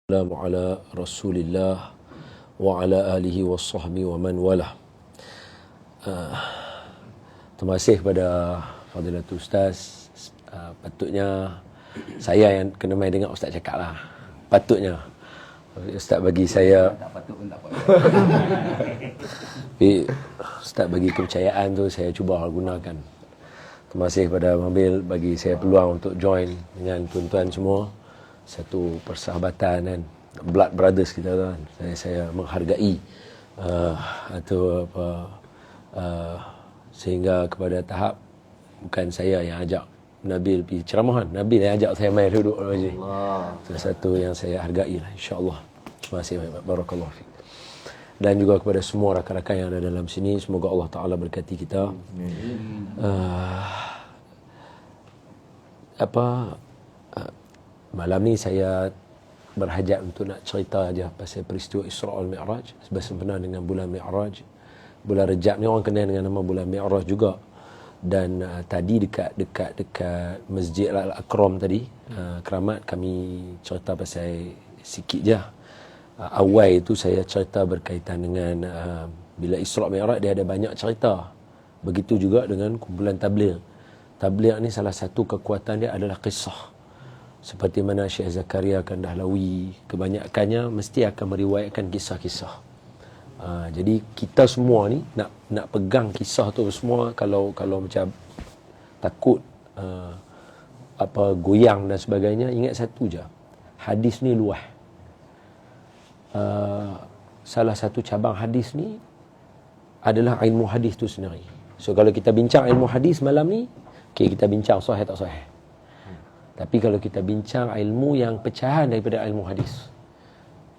Assalamu ala Rasulillah wa ala alihi wa sahbihi wa man walah. Terima kasih kepada Fadilatul Ustaz. Patutnya saya yang kena main dengar Ustaz cakap lah. Patutnya Ustaz bagi saya, tak patut pun tak apa. tapi Ustaz bagi kepercayaan tu saya cuba gunakan. Terima kasih kepada Mabil bagi saya peluang untuk join dengan tuan-tuan semua. Satu persahabatan kan, blood brothers kita kan. Saya menghargai sehingga kepada tahap bukan saya yang ajak Nabil pergi ceramah, Nabil yang ajak saya main duduk Haji. Itu satu yang saya hargai lah, insya-Allah. Terima kasih banyak, barakallahu fiik. Dan juga kepada semua rakan-rakan yang ada dalam sini, semoga Allah Taala berkati kita. Malam ni saya berhajat untuk nak cerita aja pasal peristiwa Isra' wal Mi'raj bersempena dengan bulan Mi'raj. Bulan Rejab ni orang kenal dengan nama bulan Mi'raj juga. Dan tadi dekat Masjid Al-Akram tadi, Keramat, kami cerita pasal sikit je. Awal itu saya cerita berkaitan dengan bila Isra' Mi'raj dia ada banyak cerita. Begitu juga dengan kumpulan tabligh. Tabligh ni salah satu kekuatan dia adalah kisah. Seperti mana Syekh Zakaria Kandahlawi, kebanyakannya mesti akan meriwayatkan kisah-kisah. Jadi kita semua ni nak pegang kisah tu semua, kalau macam takut goyang dan sebagainya, ingat satu je. Hadis ni luas. Salah satu cabang hadis ni adalah ilmu hadis tu sendiri. So kalau kita bincang ilmu hadis malam ni, kita bincang sahih tak sahih. Tapi kalau kita bincang ilmu yang pecahan daripada ilmu hadis,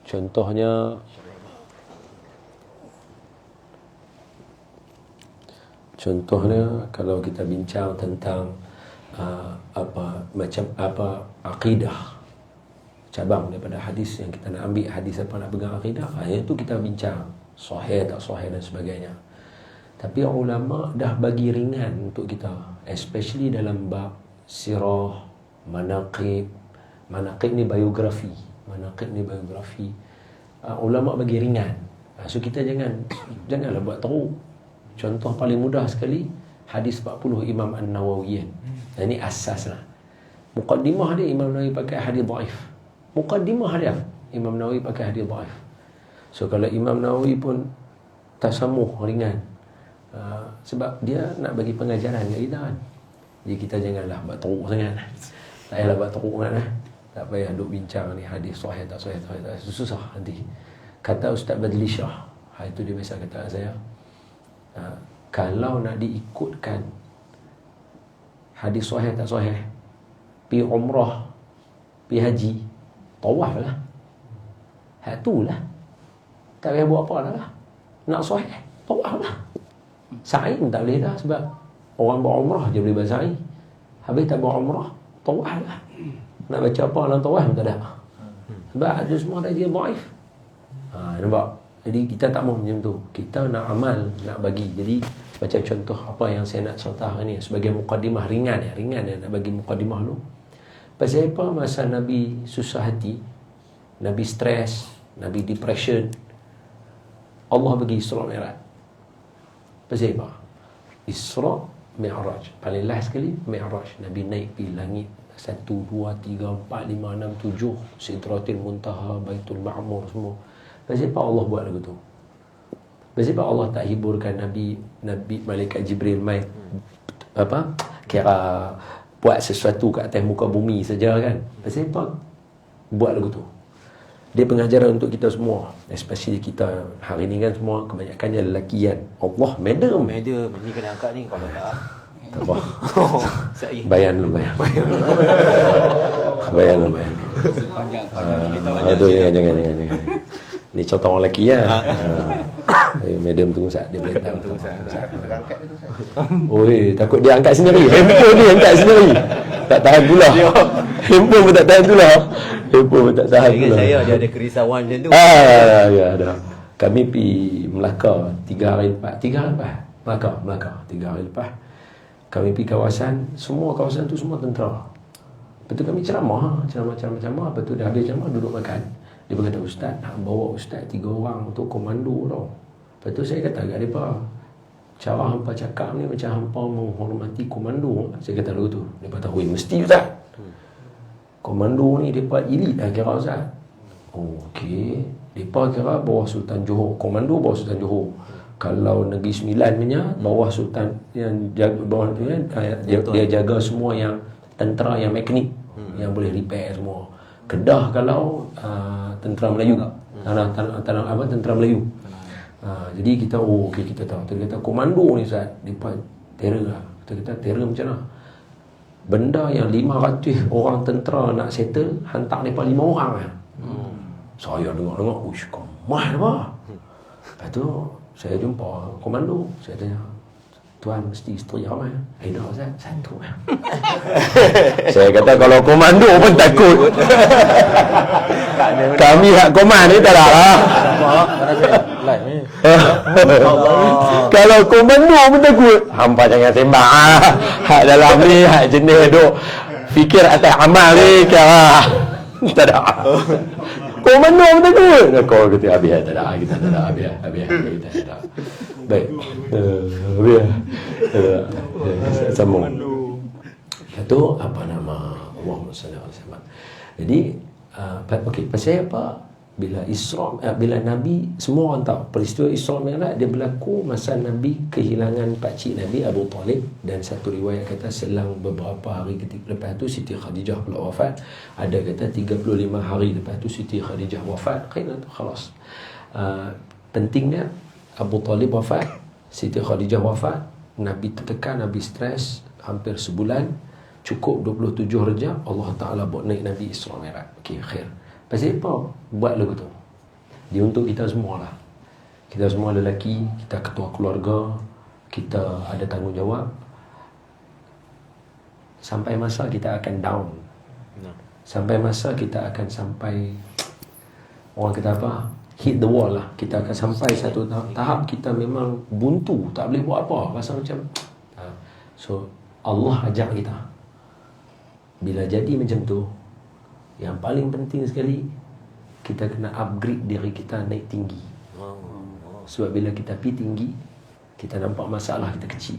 contohnya kalau kita bincang tentang akidah, cabang daripada hadis yang kita nak ambil, hadis apa nak pegang akidah, yang tu kita bincang sahih tak sahih dan sebagainya. Tapi ulama dah bagi ringan untuk kita, especially dalam bab sirah, manaqib ni biografi. Ulama bagi ringan. So kita janganlah buat teruk. Contoh paling mudah sekali, hadis 40 Imam An-Nawawi. Ini asas lah. Muqaddimah dia Imam Nawawi pakai hadis dhaif. Muqaddimah dia Imam Nawawi pakai hadis dhaif. So kalau Imam Nawawi pun tasamuh ringan, sebab dia nak bagi pengajaran kat kita kan. Jadi kita janganlah buat teruk sangat. Tak payahlah buat teruk sangat. Tak payah duk bincang ni hadis sahih tak sahih. Susah nanti. Kata Ustaz Badli Shah, itu dia biasa kata saya, kalau nak diikutkan hadis sahih tak sahih, pi umrah, pi haji, tawaf lah. Tu lah. Tak payah buat apa lah. Nak sahih, tawaf lah. Sa'i pun tak boleh dah, sebab orang buat umrah je boleh buat sa'i. Habis tak buat umrah, tawaf lah. Nak baca apa dalam tawaf pun tak ada. Sebab ada semua ada dia dhaif. Nampak? Jadi kita tak mahu macam tu. Kita nak amal, nak bagi. Jadi macam contoh apa yang saya nak cerita hari ni sebagai muqaddimah ringan nak bagi muqaddimah dulu. Pasal apa masa Nabi susah hati, Nabi stres, Nabi depression, Allah bagi Isra' Mi'raj. Pasal apa? Isra' Mi'raj. Paling last sekali Mi'raj. Nabi naik pergi langit 1, 2, 3, 4, 5, 6, 7, Sidratil Muntaha, Baitul Ma'mur semua. Pasal apa Allah buat lagu tu? Pasal apa Allah tak hiburkan Nabi Malaikat Jibril main kira buat sesuatu kat atas muka bumi saja kan? Pasal apa buat lagu tu? Dia pengajaran untuk kita semua, especially kita hari ni kan, semua kebanyakannya lelaki kan. Allah madam Ni kena angkat ni kalau tak. Tak apa. Bayan. Aduh, jangan. Ni contoh orang lelaki ya. Madam tunggu sat, dia boleh tunggu sat. Oi, takut dia angkat sendiri. Handphone ni angkat sendiri. Tak tahan pula. Handphone pun tak tahan pula. Saya ada kerisauan macam tu. Ya ada. Kami pergi Melaka 3 hari lepas. Melaka 3 hari lepas. Kami pergi kawasan, semua kawasan tu semua tentera. Lepas tu kami ceramah. Lepas tu dah habis ceramah, duduk makan. Dia berkata, ustaz, nak bawa ustaz 3 orang untuk komando tau. Lepas tu saya kata kat mereka, cara hampa cakap ni macam hampa menghormati komando. Saya kata lagu tu. Dia kata, mesti ustaz. Komando ni mereka elit lah kira ustaz. Okey. Mereka kira bawah Sultan Johor. Komando bawah Sultan Johor. Kalau Negeri Sembilan punya bawah Sultan yang jaga bawah tu kan, dia jaga semua yang tentera yang mekanik, yang boleh repair semua. Kedah kalau tentera Melayu. Tentera Melayu. Jadi kita okey, kita tahu. Kita kata komando ni Ustaz, depa terror lah. Kita kata terror macam mana? Benda yang 500 orang tentera nak settle, hantar depa 5 orang lah. Saya dengar-dengar, uish, kemah apa? Lepas tu saya jumpa komando, saya tanya, tuan mesti isteri ramai? Dah Ustaz, satu lah. Saya kata kalau komando pun takut. Kami hak komand ni tak ada lah. Kalau komando pun takut. Hampa jangan sembang lah. Hak dalam ni, hak jenis duk fikir atas amal ni kira tak ada. Komando pun takut. Kau kata habis tak ada. Kita tak ada habis. Kita tak ada. Baik. Habis. Sambung. Itu apa nama Allahumma salli alaihi wasallam. Jadi okey, pasal apa? Bila Nabi, semua orang tahu peristiwa Isra Mi'raj dia berlaku masa Nabi kehilangan pakcik Nabi Abu Talib, dan satu riwayat kata selang beberapa hari lepas tu Siti Khadijah pula wafat. Ada kata 35 hari lepas tu Siti Khadijah wafat. Kena tu khalas. Pentingnya Abu Talib wafat, Siti Khadijah wafat, Nabi tertekan, Nabi stres hampir sebulan. Cukup 27 Rejab Allah Ta'ala buat naik Nabi Isra Mi'raj. Okey, khair. Pasal apa buat lagu tu? Dia untuk kita semua lah. Kita semua lelaki, kita ketua keluarga, kita ada tanggungjawab. Sampai masa kita akan down. Sampai masa kita akan sampai, orang kata apa, hit the wall lah. Kita akan sampai satu tahap kita memang buntu, tak boleh buat apa. Rasa macam so Allah ajak kita, bila jadi macam tu, yang paling penting sekali, kita kena upgrade diri kita naik tinggi. Sebab bila kita pergi tinggi, kita nampak masalah kita kecil.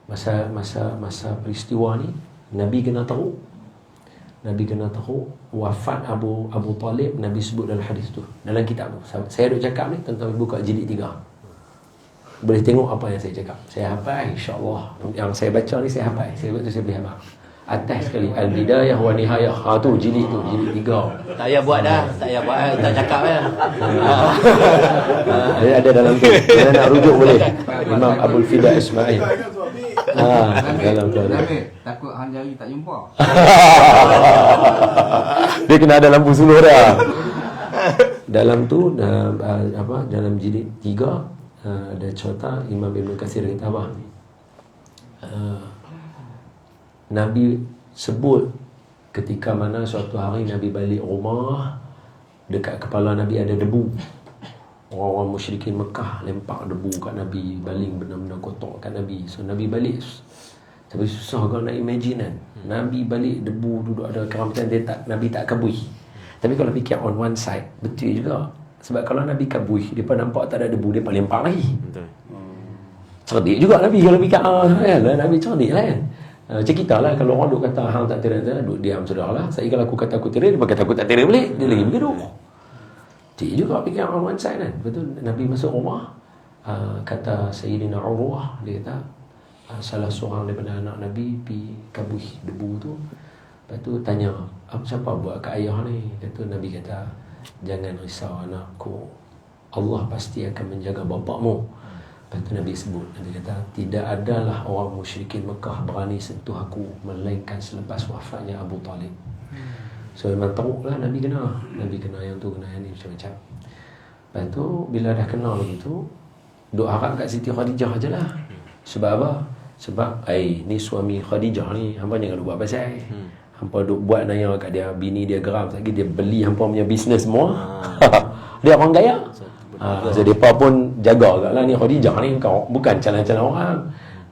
Masa peristiwa ni, Nabi kena tahu wafat Abu Talib. Nabi sebut dalam hadis tu, dalam kitab tu. Saya duk cakap ni, tuan-tuan buka jilid 3. Boleh tengok apa yang saya cakap. Saya hafal, insya-Allah. Yang saya baca ni saya hafal. Saya buat tu saya boleh hafal. Atas sekali Al-Bidayah wa Nihayah. Tu jilid 3. Tak payah buat dah. Tak payah buat. Tak cakap ya. Ada dalam tu. Kalau nak rujuk boleh. Imam Abdul Fida Ismail. Dalam tu ada. Takut hang jari tak jumpa. Dia kena ada lampu suluh dah. Dalam tu dalam jilid 3 ada cerita Imam Ibn Katsir kata apa? Nabi sebut ketika mana suatu hari Nabi balik rumah, dekat kepala Nabi ada debu. Orang-orang musyrikin Mekah lempak debu kat Nabi, baling benda-benda kotor kat Nabi. So Nabi balik, tapi susah kau nak imagine kan. Nabi balik debu duduk ada keramatan dia Nabi tak kabui. Tapi kalau fikir on one side, betul juga. Sebab kalau Nabi kabui, dia pun nampak tak ada debu, dia paling lempak lagi. Betul. Cerdik juga Nabi kalau fikir Nabi cerdik lah kan. Macam kita lah, kalau orang duk kata hang tak tirai, duk diam sudah lah. Saya kalau aku kata aku tirai, dia kata aku tak tirai balik, dia lagi bergaduh. Dia juga fikir on one side kan. Betul. Nabi masuk rumah, kata Sayyidina Urwah, dia kata salah seorang daripada anak Nabi pergi kabui debu tu. Lepas tu tanya, siapa buat kat ayah ni? Kata Nabi kata, jangan risau anakku, Allah pasti akan menjaga bapakmu. Lepas tu Nabi sebut, Nabi kata, tidak adalah orang musyrikin Mekah berani sentuh aku melainkan selepas wafatnya Abu Talib. So memang teruk lah Nabi kena yang tu, kena yang ni, macam-macam. Lepas tu bila dah kenal begitu, duk harap kat Siti Khadijah je lah. Sebab apa? Sebab ni suami Khadijah ni, hampa jangan buat pasal. Hampa duk buat naya kat dia, bini dia geram lagi, dia beli hampa punya bisnes semua. Dia orang kaya. So mereka pun jaga kat lah ni Khadijah ni, kau bukan calon-calon orang.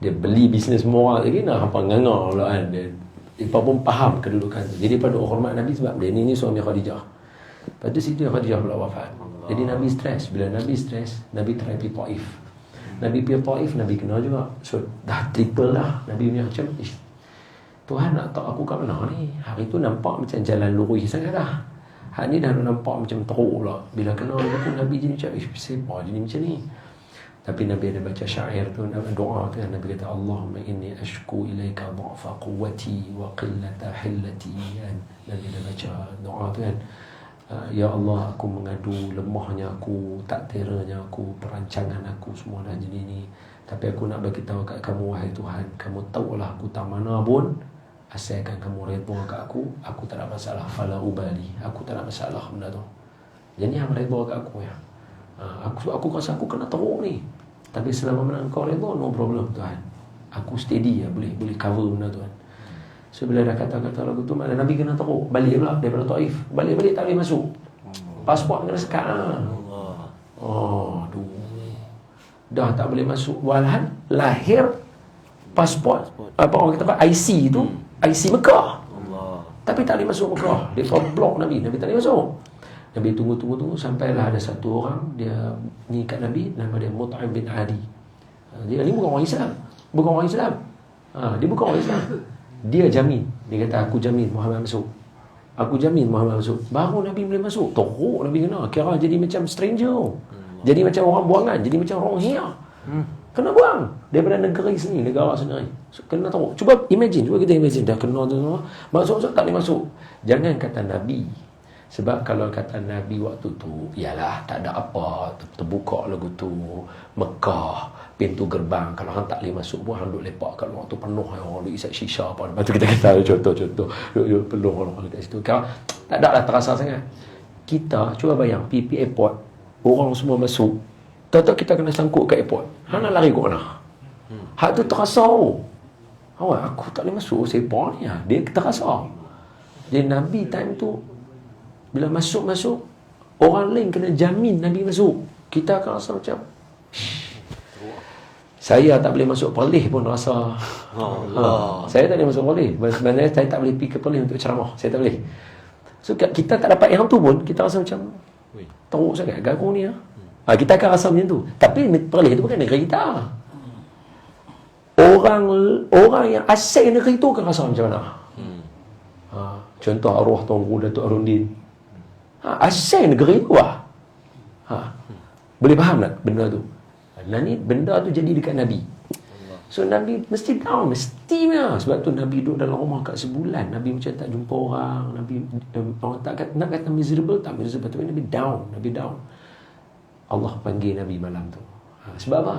Dia beli bisnes semua orang lagi, nak hampa nganga pula kan. Dia Mereka pun faham kedudukan tu. Jadi pada hormat Nabi sebab dia ni suami Khadijah. Lepas tu Siti Khadijah pula wafat. Jadi Nabi stres. Bila Nabi stres, Nabi try pergi Taif. Nabi pergi Taif, Nabi kena juga. So dah triple lah. Nabi punya macam, Tuhan nak tahu aku kat mana ni? Hari tu nampak macam jalan lurus sangat dah. Hari ni dah nampak macam teruk pula. Bila kena tu Nabi jadi macam, siapa jadi macam ni? Tapi Nabi ada baca syair tu, doa tu kan. Nabi kata, Allahumma inni ashku ilaika dha'fa quwwati wa qillata hillati. Nabi ada baca doa tu kan. Ya Allah, aku mengadu lemahnya aku, tak teranya aku, perancangan aku semua dah jadi ni. Tapi aku nak bagi tahu kat kamu, wahai Tuhan, kamu tahulah aku tak mana pun, asalkan kamu redha kat aku tak ada masalah. Fala ubali, aku tak ada masalah benda tu. Jadi hang redha kat aku ya. Aku rasa aku kena teruk ni. Tapi selama mana kau redha, no problem Tuhan. Aku steady ya, boleh cover benda tu kan. So bila dah kata-kata lagu tu, maknanya Nabi kena teruk. Balik pula daripada Taif. Balik tak boleh masuk. Pasport kena sekat lah. Aduh. Dah tak boleh masuk. Walhan lahir pasport, apa orang kata IC tu, IC Mekah. Tapi tak boleh masuk Mekah. Dia blok Nabi tak boleh masuk. Nabi tunggu sampailah ada satu orang, dia ni kat Nabi, nama dia Mut'im bin Adi. Dia ni bukan orang Islam. Dia bukan orang Islam. Dia jamin. Dia kata, aku jamin Muhammad masuk. Baru Nabi boleh masuk. Teruk Nabi kena. Kira jadi macam stranger. Jadi macam orang buangan. Jadi macam orang hiar. Kena buang. Daripada negara sendiri. So, kena teruk. Cuba kita imagine. Dah kena tu semua. Masuk tak boleh masuk. Jangan kata Nabi. Sebab kalau kata Nabi waktu tu, ialah tak ada apa, terbuka lagu tu, Mekah, pintu gerbang, kalau hang tak boleh masuk pun hang duk lepak kat luar tu, penuh orang duk isap shisha apa. Lepas tu kita kata contoh duk penuh orang kat situ. Kalau tak ada lah terasa sangat. Kita cuba bayang pergi airport, orang semua masuk, tahu-tahu kita kena sangkut kat airport. Hang nak lari ke mana? Hak tu terasa. Awak aku tak boleh masuk, siapa ni? Dia terasa. Jadi Nabi time tu bila masuk, orang lain kena jamin Nabi masuk. Kita akan rasa macam, saya tak boleh masuk Perlis pun rasa. Saya tak boleh masuk Perlis. Sebenarnya saya tak boleh pergi ke Perlis untuk ceramah. Saya tak boleh. So kita tak dapat yang tu pun, kita rasa macam teruk sangat, gagung ni. Kita akan rasa macam tu. Tapi Perlis tu bukan negeri kita. Orang yang asal negeri tu akan rasa macam mana? Contoh arwah Tuanku Datuk Arundin. Asal negeri tu lah. Boleh faham tak benda tu? Benda tu jadi dekat Nabi. So Nabi mesti down, mestinya. Sebab tu Nabi duduk dalam rumah kat sebulan. Nabi macam tak jumpa orang. Nabi orang tak nak kata miserable, tak miserable, tapi Nabi down. Allah panggil Nabi malam tu. Sebab apa?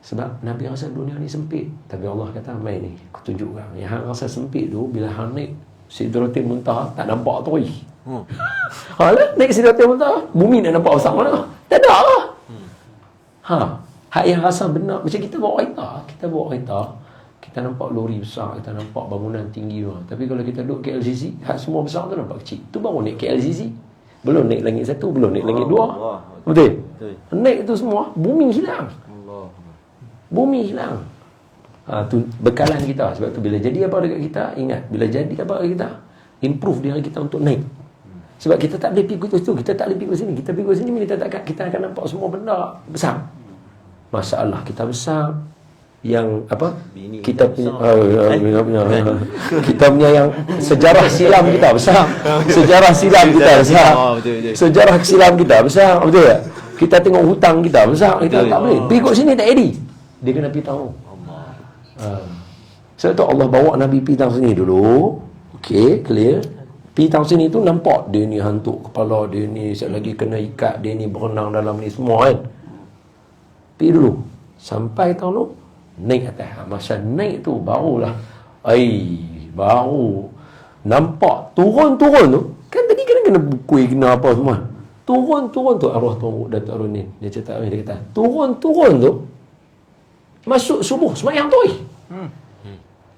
Sebab Nabi rasa dunia ni sempit. Tapi Allah kata, mai ni, aku tunjuk kau. Yang hang rasa sempit tu, bila hang naik Sidratul Muntaha, tak nampak tu. Naik Sidratul Muntaha, bumi nak nampak besar mana? Tak ada lah. Hak yang rasa benar, macam kita bawa kereta, kita nampak lori besar, kita nampak bangunan tinggi. Tapi kalau kita duduk KLCC, hak semua besar tu nampak kecil. Tu baru naik KLCC. Belum naik langit 1, belum naik langit 2. Betul? Naik tu semua, bumi hilang. Tu bekalan kita. Sebab tu bila jadi apa dekat kita, ingat, bila jadi apa dekat kita, improve diri kita untuk naik. Sebab kita tak boleh pergi ke situ, kita tak boleh pergi ke sini. Kita pergi ke sini, kita akan nampak semua benda besar. Masalah kita besar, yang apa? Kita punya kita punya yang sejarah silam kita besar. Sejarah silam kita besar. Sejarah silam kita besar, betul tak? Kita tengok hutang kita besar, kita tak boleh. Pergi ke sini tak jadi. Dia kena pergi tahu. Sebab tu Allah bawa Nabi pergi tang sini dulu. Okey, clear. Pergi tang sini tu nampak dia ni hantuk kepala, dia ni sekali lagi kena ikat, dia ni berenang dalam ni semua kan. Pergi dulu. Sampai tang tu naik atas. Masa naik tu barulah baru nampak turun tu. Kan tadi kena bukui, kena apa semua. Turun tu arwah Tuan Datuk Arundin. Dia kata, turun tu masuk subuh, semayang tu.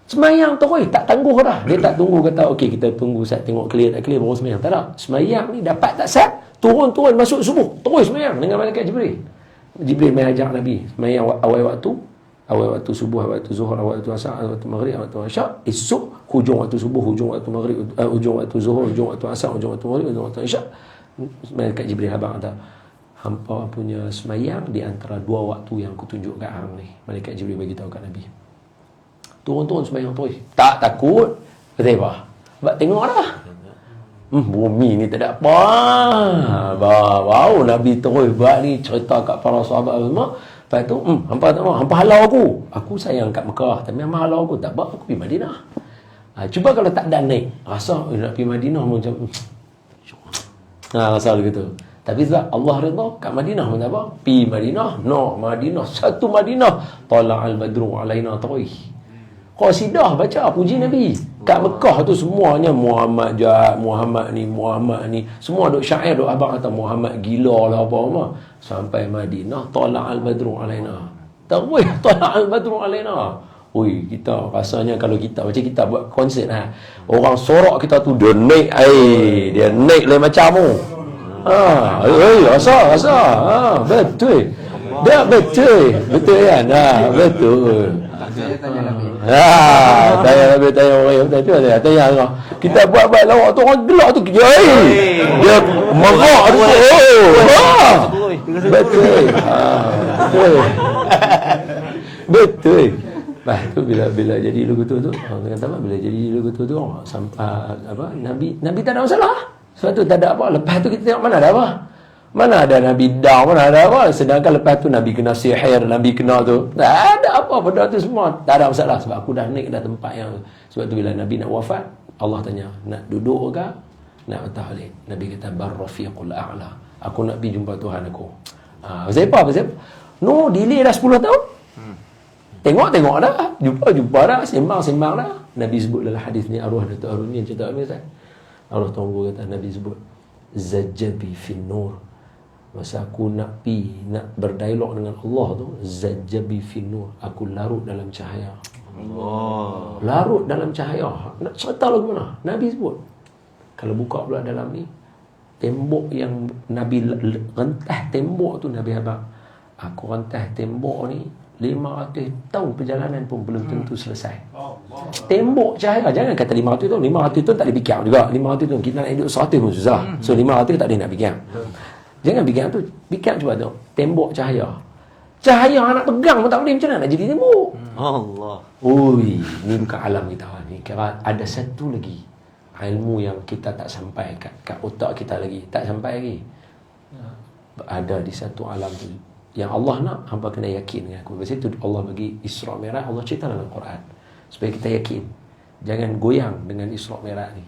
Semayang tu tak tangguh dah. Dia tak tunggu kata okey kita tunggu sat tengok clear tak clear baru semayang. Tak ada. Semayang ni dapat tak sat, turun masuk subuh, terus semayang dengan malaikat Jibril. Jibril mai ajak Nabi semayang awal waktu, Awal waktu subuh, awal waktu zuhur, awal waktu asar, awal waktu maghrib, awal waktu isyak. Esok hujung waktu subuh, hujung waktu maghrib, hujung waktu zuhur, hujung waktu asar, hujung waktu maghrib, hujung waktu isyak. Malaikat Jibril abang kata, hampa punya semayang di antara dua waktu yang aku tunjuk kat hang ni. Malaikat Jibril bagi tahu kat Nabi. Turun-turun semayang terus. Tak takut. Kata apa? Sebab tengok dah. Bumi ni tak ada apa. Wow, Nabi terus buat ni cerita kat para sahabat semua. Lepas tu, hampa tak mau, hampa halau aku. Aku sayang kat Mekah, tapi hampa halau aku. Tak apa, aku pergi Madinah. Cuba kalau tak dan naik, rasa nak pergi Madinah macam rasa begitu. Tapi sebab Allah redha kat Madinah pun tak apa. Pergi Madinah, no, Madinah, satu Madinah. Tala'al badru alaina tarih. Qasidah baca puji Nabi. Kat Mekah tu semuanya Muhammad jahat, Muhammad ni. Semua duk syair, duk abang kata Muhammad gila lah apa. Sampai Madinah, tala'al badru alaina. Tarih, tala'al badru alaina. Oi, kita rasanya kalau kita macam kita buat konsert orang sorak kita tu dia naik dia naik lain macam tu. Rasa. Betul. Dah betul kan? Betul. Saya tanya Nabi. Tanya orang tu tanya orang. Kita buat lawak tu orang gelak tu dia mangak tu. Betul. Lepas tu bila jadi lagu tu kata apa, bila jadi lagu tu sampai Nabi tak ada masalah. Sebab tu tak ada apa. Lepas tu kita tengok mana ada apa. Mana ada Nabi down, mana ada apa. Sedangkan lepas tu Nabi kena sihir, Nabi kena tu. Tak ada apa benda tu semua. Tak ada masalah sebab aku dah naik dah tempat yang. Sebab tu bila Nabi nak wafat, Allah tanya, nak duduk ke? Nak balik. Nabi kata barrafiqul a'la. Aku nak pergi jumpa Tuhan aku. Pasal apa? No, delay dah 10 tahun. Tengok dah. Jumpa dah. Sembang dah. Nabi sebut dalam hadis ni, arwah Datuk Harun ni yang cerita Amir Ustaz. Allah tunggu kata Nabi sebut zajjabi fin nur. Masa aku nak berdialog dengan Allah tu, zajjabi fin nur. Aku larut dalam cahaya. Allah. Larut dalam cahaya. Nak cerita lagu mana? Nabi sebut. Kalau buka pula dalam ni, tembok yang Nabi rentah tembok tu Nabi abang. Aku rentah tembok ni 500 tahun perjalanan pun belum tentu selesai. Tembok cahaya. Jangan kata 500 tahun. 500 tahun tak boleh fikir juga. 500 tahun kita nak hidup 100 pun susah. So 500 tak boleh nak fikir. Jangan fikir tu. Fikir cuba tu. Tembok cahaya. Cahaya nak pegang pun tak boleh. Macam mana nak jadi tembok? Allah. Ui, ni bukan alam kita ni. Ada satu lagi ilmu yang kita tak sampai kat otak kita lagi. Tak sampai lagi. Ada di satu alam tu. Yang Allah nak, hamba kena yakin dengan aku. Sebab itu Allah bagi Isra' Mi'raj, Allah cerita dalam Quran. Supaya kita yakin. Jangan goyang dengan Isra' Mi'raj ni.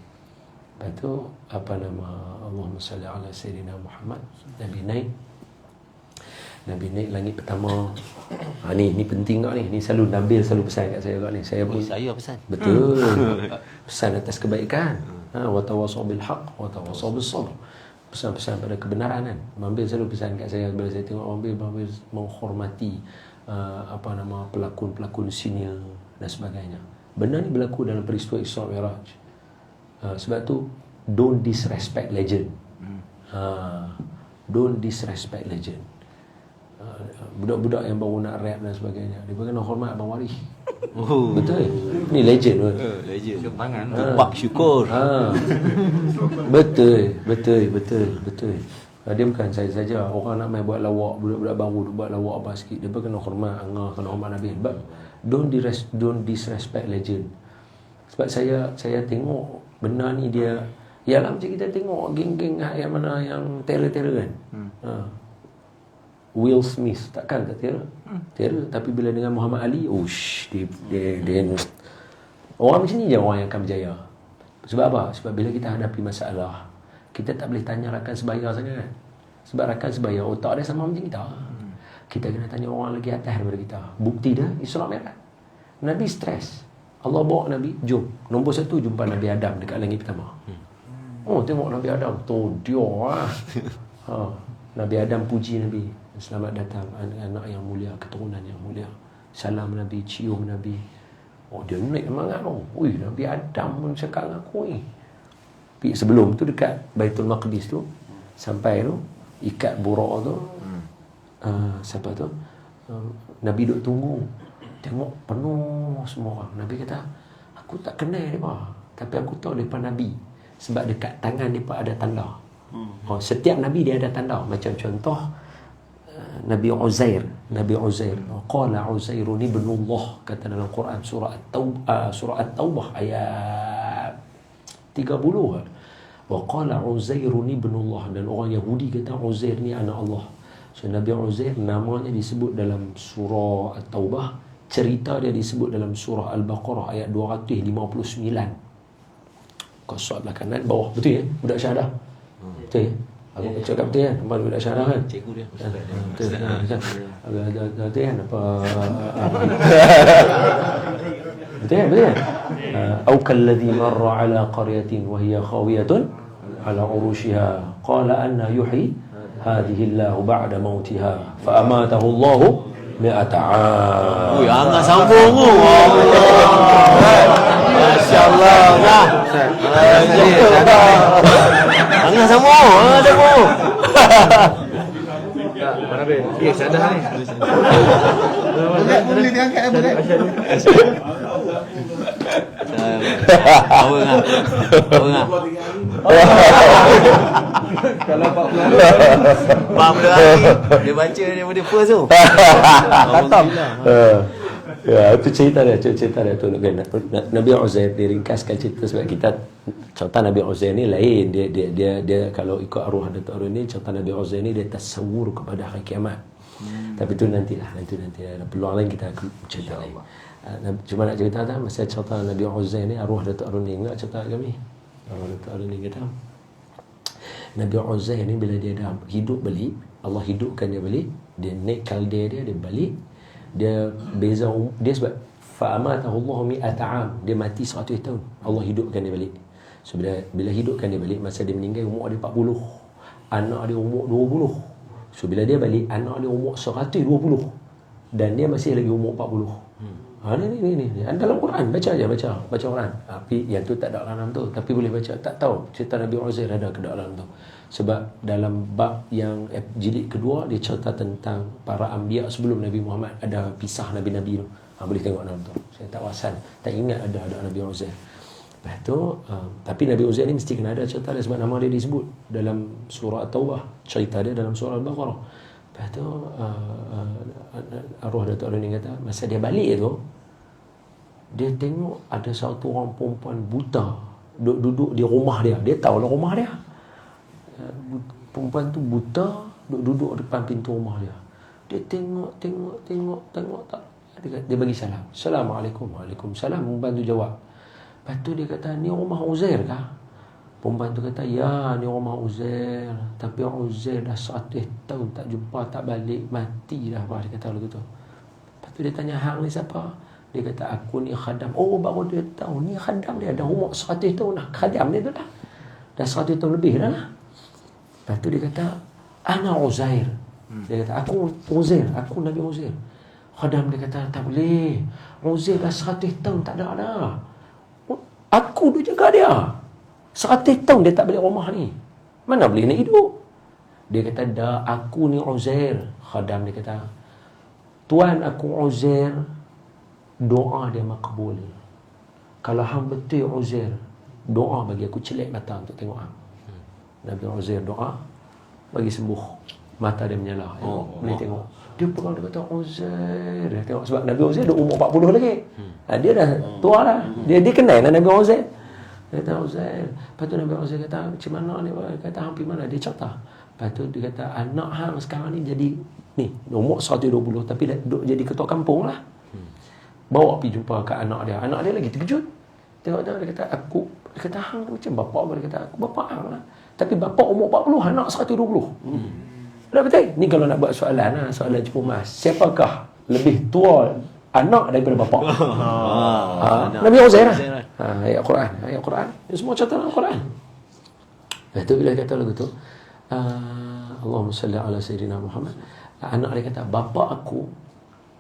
Lepas tu, Allahumma salli ala Sayyidina Muhammad. Nabi naik langit pertama. Ni penting kat ni. Ni selalu Nabil selalu pesan kat saya kat ni. Saya pesan. Betul. Pesan atas kebaikan. Wa tawasaw bil haqq wa tawasaw bis sabr. Pesan-pesan pada kebenaran kan. Mambil selalu pesan kat saya bila saya tengok Mambil menghormati pelakon-pelakon senior dan sebagainya. Benda ni berlaku dalam peristiwa Isra' Mi'raj. Sebab tu don't disrespect legend. Don't disrespect legend. Budak-budak yang baru nak rap dan sebagainya, dia kena hormat Abang Warih. Betul. Ni legend pun. Legend. Tupak syukur. Betul. Dia bukan saya saja. Orang nak main buat lawak, budak-budak baru buat lawak apa sikit, dia pun kena hormat Allah, kena hormat Nabi. But don't disrespect legend. Sebab saya tengok benda ni dia ialah macam kita tengok geng-geng yang mana yang terror kan. Will Smith takkan tak terror, tapi bila dengan Muhammad Ali, dia orang macam ni je orang yang akan berjaya. Sebab apa? Sebab bila kita hadapi masalah, kita tak boleh tanya rakan sebaya sangat. Sebab rakan sebaya otak dia sama macam kita. Kita kena tanya orang lagi atas daripada kita. Bukti dia Isra' Mi'raj. Nabi stres. Allah bawa Nabi, jom. Nombor 1 jumpa Nabi Adam dekat langit pertama. Tengok Nabi Adam tu dia Nabi Adam puji Nabi. Selamat datang anak yang mulia, keturunan yang mulia. Salam Nabi, cium Nabi. Dia naik semangat tu. Nabi Adam pun cakap dengan aku ni. Sebelum tu dekat Baitul Maqdis tu, sampai tu ikat burak tu, siapa tu, Nabi duk tunggu Tengok penuh semua orang. Nabi kata, aku tak kenal mereka, tapi aku tahu mereka Nabi. Sebab dekat tangan mereka ada tanda. Setiap Nabi dia ada tanda. Macam contoh Nabi Uzair. Qala Uzairun ibnullah, kata dalam Quran surah At-Taubah ayat 30. Wa qala Uzairun ibnullah, dan orang Yahudi kata Uzair ni anak Allah. So Nabi Uzair namanya disebut dalam surah At-Taubah, cerita dia disebut dalam surah Al-Baqarah ayat 259. Kau soal belah kanan bawah, betul ya? Budak syahadah. Betul ya? Aku cakap betul kan? Nampak budak syahadah kan? Cikgu dia. Betul kan? Apa? Betul kan? Au kalladhi marra ala qaryatin wa hiya khawiyatun ala urushiha qala anna yuhyi hadhihi Allahu ba'da mautiha fa amatahu Allahu mi'ata 'am. Ui, angkat sambung tu. Masya-Allah. Angkat sambung. Mana be? Dia sadar ni. Boleh diangkat boleh. Tahu enggak? Kalau 40 hari dia baca daripada first tu. Khatam. Ya, itu cerita dia tu. Nabi Uzair, diringkaskan cerita sebab kita contoh Nabi Uzair ni lain. Dia kalau ikut arwah Datuk Arun ni, contoh Nabi Uzair ni dia tasawur kepada hari kiamat. Tapi tu nantilah. Ada peluang lain kita akan cerita lagi. Cuma nak cerita tak masa cerita Nabi Uzair ni, arwah Datuk Arun ni enggak cerita kami. Arwah Datuk Arun ni kata Nabi Uzair ni bila dia dah hidup balik, Allah hidupkan dia balik, dia naik kalda dia balik, dia beza dia sebab fa'amatahu Allah mi'ata 'am, dia mati 100 tahun, Allah hidupkan dia balik. So bila hidupkan dia balik, masa dia meninggal umur dia 40, anak dia umur 20. So bila dia balik, anak dia umur 120 dan dia masih lagi umur 40. Ni dalam Quran, baca Quran. Tapi yang tu tak ada dalam tu, tapi boleh baca. Tak tahu cerita Nabi Uzair ada ke dalam tu. Sebab dalam bab yang jilid kedua dia cerita tentang para anbiya sebelum Nabi Muhammad, ada pisah nabi-nabi tu. Boleh tengok dalam tu. Saya tak wasan, tak ingat ada Nabi Uzair. Lepas tu tapi Nabi Uzair ni mesti kena ada cerita dia sebab nama dia disebut dalam surah At-Taubah, cerita dia dalam surah Al-Baqarah. Lepas tu arwah Datuk Arun ni kata masa dia balik tu, dia tengok ada satu orang perempuan buta duduk di rumah dia. Dia tahu lah rumah dia. Perempuan tu buta duduk depan pintu rumah dia. Dia tengok tak. Dia bagi salam. Assalamualaikum. Waalaikumsalam. Perempuan tu jawab. Lepas tu dia kata, ni rumah Uzair kah? Perempuan tu kata, ya, ni rumah Uzair. Tapi Uzair dah 100 tahun tak jumpa, tak balik, mati dah. Dia kata begitu. Lepas tu dia tanya, hang ni siapa? Dia kata, aku ni khadam. Oh, baru dia tahu, ni khadam dia. Dah umur 100 tahun dah. Khadam dia tu dah. Dah 100 tahun lebih dah lah. Lepas tu dia kata, ana Uzair. Dia kata, aku Uzair. Aku Nabi Uzair. Khadam dia kata, tak boleh. Uzair dah 100 tahun tak ada dah. Aku tu jaga dia. 100 tahun dia tak balik rumah ni. Mana boleh nak hidup? Dia kata, dah aku ni Uzair. Khadam dia kata, Tuan aku Uzair, doa dia makbul. Kalau hang betul Uzair, doa bagi aku, celik mata untuk tengok hang. Nabi Uzair doa, bagi sembuh. Mata dia menyala. Boleh tengok. Dia pegang, dia kata Uzair. Dia tengok sebab Nabi Uzair dah umur 40 lagi. Dia dah tua lah. Dia kenal lah Nabi Uzair. Dia kata Uzair. Lepas tu Nabi Uzair kata, macam mana ni? Dia kata, hampir mana? Dia cerita. Lepas tu dia kata, anak hang sekarang ni jadi ni, umur 120 tapi dah duduk jadi ketua kampung lah. Bawa pergi jumpa kat anak dia. Anak dia lagi terkejut. Tengok-tengok dia kata, dia kata, hang macam bapak. Dia kata, aku bapak hang lah. Tapi bapak umur 40, anak 120. Dah betul? Ni kalau nak buat soalan lah, soalan cepu mas. Siapakah lebih tua anak daripada bapak? Nabi Uzair lah. Ayat Quran. Ini semua catatan Al-Quran. Lepas tu bila dia kata lagu tu, Allahumma salli ala Sayyidina Muhammad. Anak dia kata, bapak aku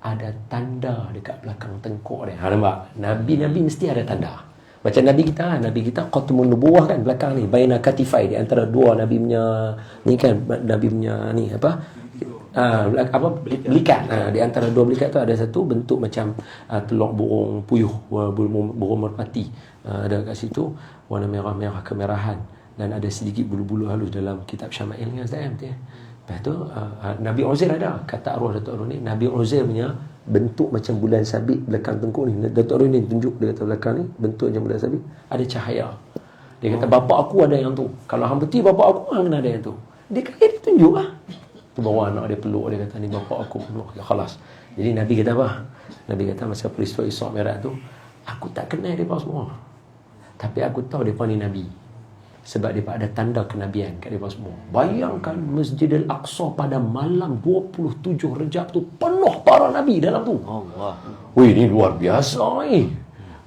ada tanda dekat belakang tengkuk dia. Nampak? Nabi-Nabi mesti ada tanda. Macam Nabi kita Qatmun Nubuwah kan belakang ni, baina katifai, di antara dua Nabi punya ni kan, Nabi punya ni apa? belikat. Di antara dua belikat tu ada satu bentuk macam telur burung puyuh, burung merpati. Ada kat situ warna merah-merah kemerahan dan ada sedikit bulu-bulu halus dalam kitab Syama'il ni Ustaz ya. Lepas tu Nabi Uzair ada, kata arwah Datuk Arwah ni, Nabi Uzair punya bentuk macam bulan sabit belakang tengkuk ni. Datuk Arwah ni tunjuk dia kata belakang ni bentuk macam bulan sabit, ada cahaya. Dia kata bapak aku ada yang tu. Kalau hang peti bapak aku hang kena ada yang tu. Dia kata dia tunjuk lah. Tu bawa anak dia peluk, dia kata ni bapak aku peluk. Ya khalas. Jadi Nabi kata apa? Nabi kata masa peristiwa Isra' Mi'raj tu, aku tak kenal mereka semua. Tapi aku tahu mereka ni Nabi. Sebab mereka ada tanda kenabian kat mereka semua. Bayangkan Masjidil Aqsa pada malam 27 Rejab tu penuh para Nabi dalam tu. Allah. Wih, ni luar biasa ni.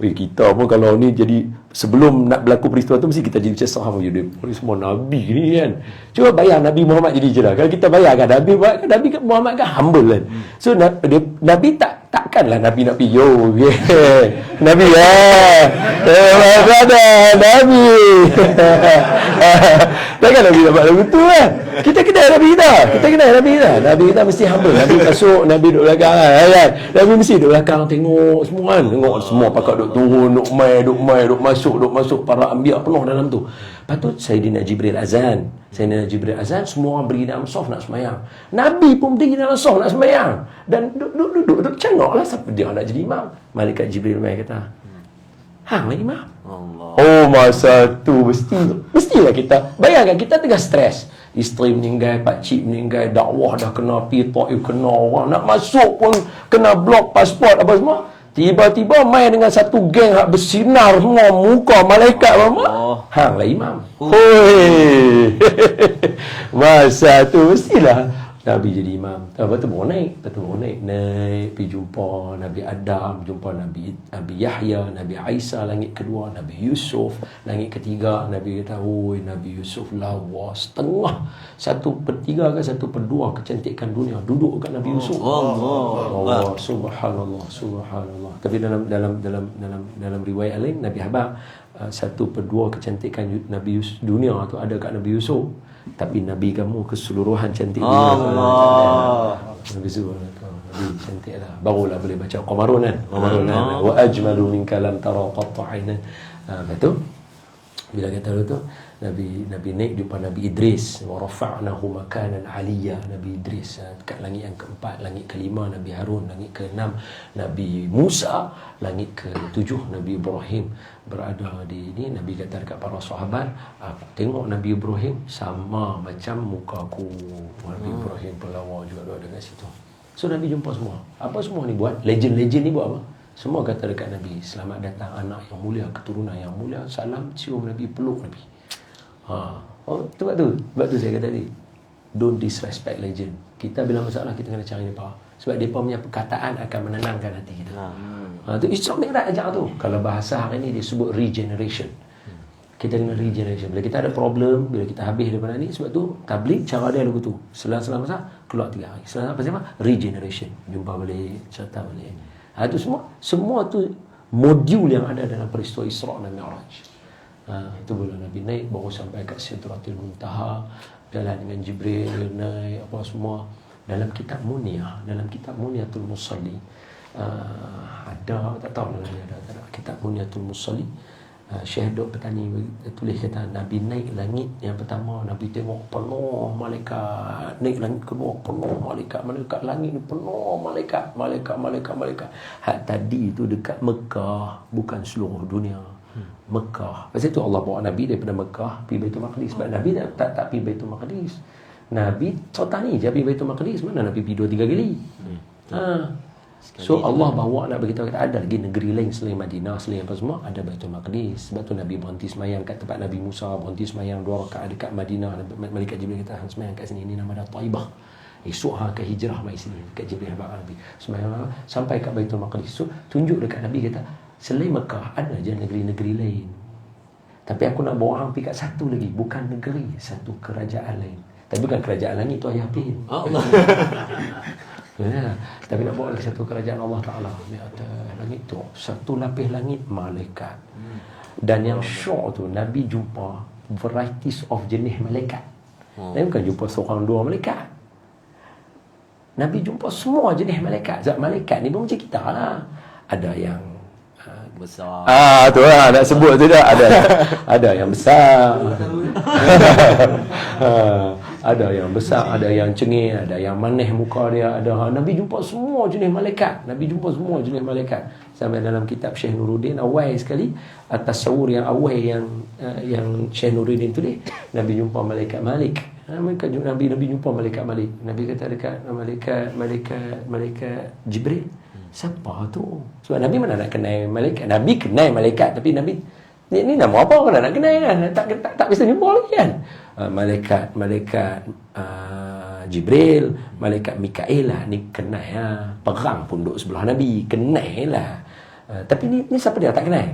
Wih, kita pun kalau ni jadi sebelum nak berlaku peristiwa tu mesti kita jadi macam sahabat jadi semua Nabi ni kan. Cuba bayang Nabi Muhammad jadi je lah. Kalau kita bayangkan Nabi Muhammad kan humble kan. So Nabi takkanlah Nabi nak pergi yo Nabi ada Nabi takkan Nabi nak buat lagu tu kan. Kita kenal Nabi kita. Nabi kita mesti humble. Nabi masuk, Nabi duduk belakang kan. Nabi mesti duduk belakang tengok semua kan. Tengok semua pakat duduk turun, duduk mai, duduk masuk. Para anbiya penuh dalam tu. Lepas tu Sayyidina Jibril azan. Semua orang berdiri dalam saf nak semayang. Nabi pun berdiri dalam saf nak semayang. Dan duduk cengok lah siapa dia nak jadi imam. Malaikat Jibril mai kata, hang lah imam. Allah. Oh, masa tu mestilah kita bayangkan kita tengah stres. Isteri meninggal, pakcik meninggal, dakwah dah kena pergi Taif, kena orang nak masuk pun kena blok pasport apa semua. Tiba-tiba main dengan satu geng hak bersinar semua muka malaikat apa. Hang lah imam. Hoi. Masa tu mestilah Nabi jadi imam. Lepas tu baru naik. Naik pergi jumpa Nabi Adam, jumpa Nabi Yahya, Nabi Isa langit kedua, Nabi Yusuf langit ketiga. Nabi kata, "Oi, Nabi Yusuf lawa setengah 1/3 ke 1/2 kecantikan dunia duduk kat Nabi Yusuf." Allah, subhanallah. Tapi dalam riwayat lain Nabi Habaq 1/2 kecantikan Nabi Yusuf dunia tu ada kat Nabi Yusuf. Tapi Nabi kamu keseluruhan cantik dunia. Allah. Nabi Yusuf Nabi cantik lah. Barulah boleh baca Qamarun kan. Wa ajmalu minka lam tara qatta aynan. Lepas tu bila kata tu Nabi naik jumpa Nabi Idris, wa rafa'nahu makanan 'aliyya. Nabi Idris dekat langit yang keempat, langit kelima Nabi Harun, langit keenam Nabi Musa, langit ketujuh Nabi Ibrahim berada di ini. Nabi kata dekat para sahabat, tengok Nabi Ibrahim sama macam mukaku. Nabi Ibrahim pelawak juga ada dekat situ. So Nabi jumpa semua. Apa semua ni buat? Legend-legend ni buat apa? Semua kata dekat Nabi, selamat datang anak yang mulia, keturunan yang mulia. Salam, cium Nabi, peluk Nabi. Sebab tu saya kata tadi, don't disrespect legend. Kita bila masalah kita kena cari mereka. Sebab mereka punya perkataan akan menenangkan hati kita. Tu Isra' Mi'raj ajar tu. Kalau bahasa hari ni disebut regeneration. Kita kena regeneration. Bila kita ada problem, bila kita habis daripada ni, sebab tu tabligh cara dia lagu tu. Selang-selang masa keluar 3 hari. Selang apa? Regeneration. Jumpa balik, cerita balik. Itu semua tu modul yang ada dalam peristiwa Isra' dan Mi'raj. Itu bila Nabi naik baru sampai kat Sidratul Muntaha, jalan dengan Jibril, naik apa semua. Dalam kitab Muniyatul Musalli ada, tak tahu lah ada kitab Muniyatul Musalli. Syekh Dok Petani tulis kata Nabi naik langit yang pertama, Nabi tengok penuh malaikat. Naik langit kedua penuh malaikat. Langit ni penuh malaikat. Hak tadi tu dekat Mekah, bukan seluruh dunia. Mekah. Pasal tu Allah bawa Nabi daripada Mekah pergi Baitul Maqdis. Sebab Nabi tak pergi Baitul Maqdis. Nabi tani je pergi Baitul Maqdis. Mana Nabi pergi 2-3 kali. So Allah bawa nak beritahu kita ada lagi negeri lain selain Madinah, selain apa semua, ada Baitul Maqdis. Sebab tu Nabi berhenti semayang kat tempat Nabi Musa, berhenti semayang 2 rakaat dekat Madinah. Malaikat Jibril kata, "Hang semayang kat sini, ini nama dia Taibah. Esok hang ke hijrah mai sini." Dekat Jibril habaq Nabi. Semayang sampai kat Baitul Maqdis. So tunjuk dekat Nabi kata, selain Mekah ada je negeri-negeri lain. Tapi aku nak bawa hang pergi kat satu lagi, bukan negeri, satu kerajaan lain. Tapi bukan kerajaan langit tu ayah pin. Allah. Ya, tapi nak bawa lagi satu kerajaan Allah Ta'ala di atas langit tu, satu lapis langit malaikat. Dan yang syok tu Nabi jumpa varieties of jenis malaikat. Nabi bukan jumpa seorang 2 malaikat. Nabi jumpa semua jenis malaikat. Zat malaikat ni pun macam kita lah. Ada yang Besar. tu lah nak sebut tu dah. Ada yang besar. Ada yang besar, ada yang cengih, ada yang manis muka dia, ada. Nabi jumpa semua jenis malaikat. Nabi jumpa semua jenis malaikat. Sampai dalam kitab Syekh Nuruddin awal sekali, At-Tasawwur yang awal yang Syekh Nuruddin tulis, Nabi jumpa malaikat Malik. Nabi jumpa malaikat Malik. Nabi kata dekat malaikat Jibril, siapa tu? Sebab Nabi mana nak kenal malaikat? Nabi kenal malaikat, tapi Nabi ni nama apa orang nak kenal kan? Tak bisa jumpa lagi kan? Malaikat Jibril, malaikat Mikail lah, ni kenal lah. Perang pun duduk sebelah Nabi, kenal lah. Tapi ni siapa dia tak kenal?